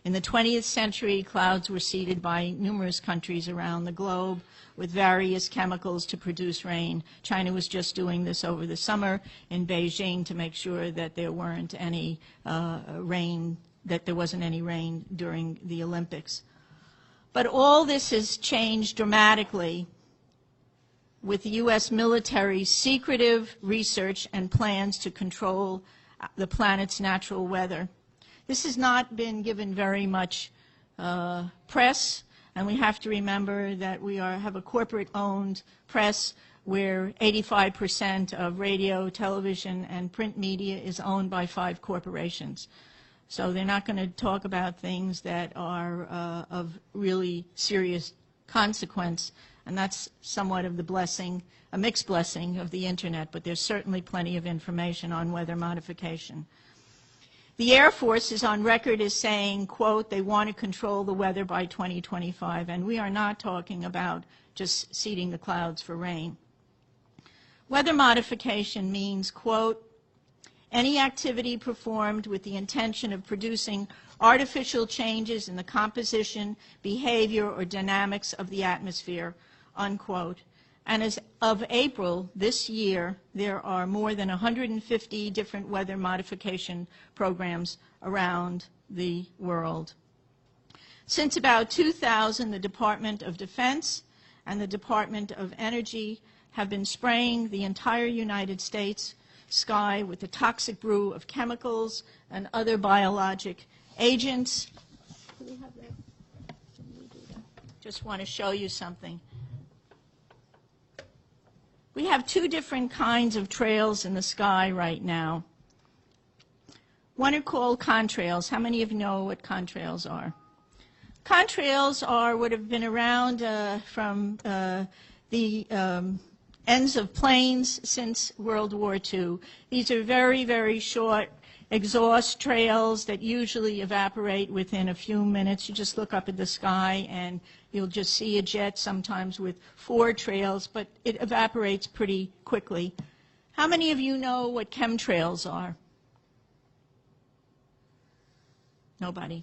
In the 20th century, clouds were seeded by numerous countries around the globe with various chemicals to produce rain. China was just doing this over the summer in Beijing to make sure that there weren't any rain, that there wasn't any rain during the Olympics. But all this has changed dramatically with the U.S. military's secretive research and plans to control the planet's natural weather. This has not been given very much press, and we have to remember that we have a corporate-owned press where 85% of radio, television, and print media is owned by 5 corporations. So they're not going to talk about things that are of really serious consequence, and that's somewhat of the blessing, a mixed blessing of the Internet, but there's certainly plenty of information on weather modification. The Air Force is on record as saying, quote, they want to control the weather by 2025, and we are not talking about just seeding the clouds for rain. Weather modification means, quote, any activity performed with the intention of producing artificial changes in the composition, behavior, or dynamics of the atmosphere, unquote. And as of April this year, there are more than 150 different weather modification programs around the world. Since about 2000, the Department of Defense and the Department of Energy have been spraying the entire United States sky with the toxic brew of chemicals and other biologic agents. Do we have that? Just want to show you something. We have 2 different kinds of trails in the sky right now. One are called contrails. How many of you know what contrails are? Contrails are what have been around from the ends of planes since World War II. These are very, very short exhaust trails that usually evaporate within a few minutes. You just look up at the sky and you'll just see a jet, sometimes with 4 trails, but it evaporates pretty quickly. How many of you know what chemtrails are? Nobody.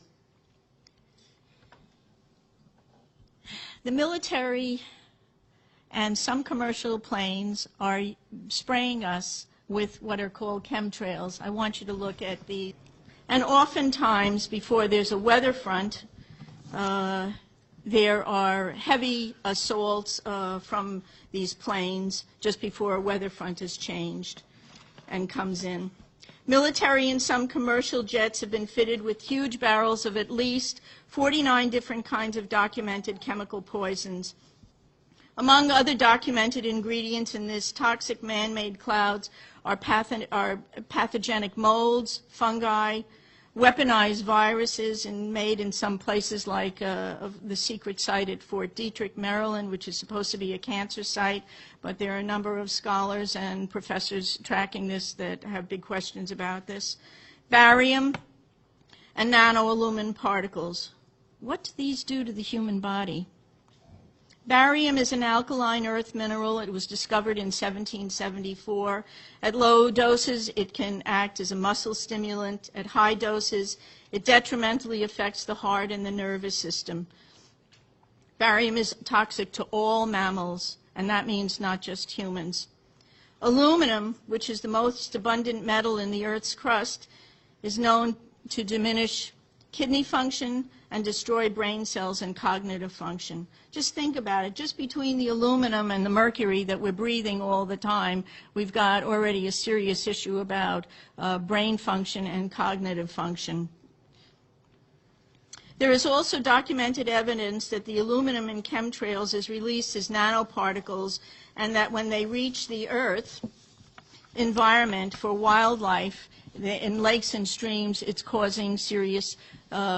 The military and some commercial planes are spraying us with what are called chemtrails. I want you to look at the, and oftentimes before there's a weather front, there are heavy assaults from these planes just before a weather front is changed and comes in. Military and some commercial jets have been fitted with huge barrels of at least 49 different kinds of documented chemical poisons. Among other documented ingredients in this toxic man-made clouds are pathogenic molds, fungi, weaponized viruses, and made in some places like the secret site at Fort Detrick, Maryland, which is supposed to be a cancer site, but there are a number of scholars and professors tracking this that have big questions about this. Barium and nanoaluminum particles. What do these do to the human body? Barium is an alkaline earth mineral. It was discovered in 1774. At low doses, it can act as a muscle stimulant. At high doses, it detrimentally affects the heart and the nervous system. Barium is toxic to all mammals, and that means not just humans. Aluminum, which is the most abundant metal in the Earth's crust, is known to diminish kidney function and destroy brain cells and cognitive function. Just think about it. Just between the aluminum and the mercury that we're breathing all the time, we've got already a serious issue about brain function and cognitive function. There is also documented evidence that the aluminum in chemtrails is released as nanoparticles, and that when they reach the Earth environment for wildlife, in lakes and streams, it's causing serious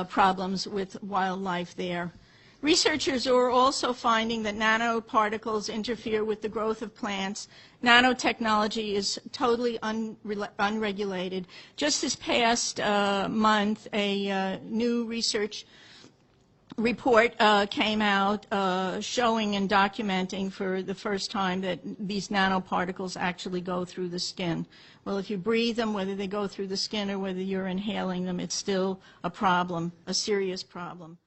problems with wildlife there. Researchers are also finding that nanoparticles interfere with the growth of plants. Nanotechnology is totally unregulated. Just this past month, a new research report came out showing and documenting for the first time that these nanoparticles actually go through the skin. Well, if you breathe them, whether they go through the skin or whether you're inhaling them, it's still a problem, a serious problem.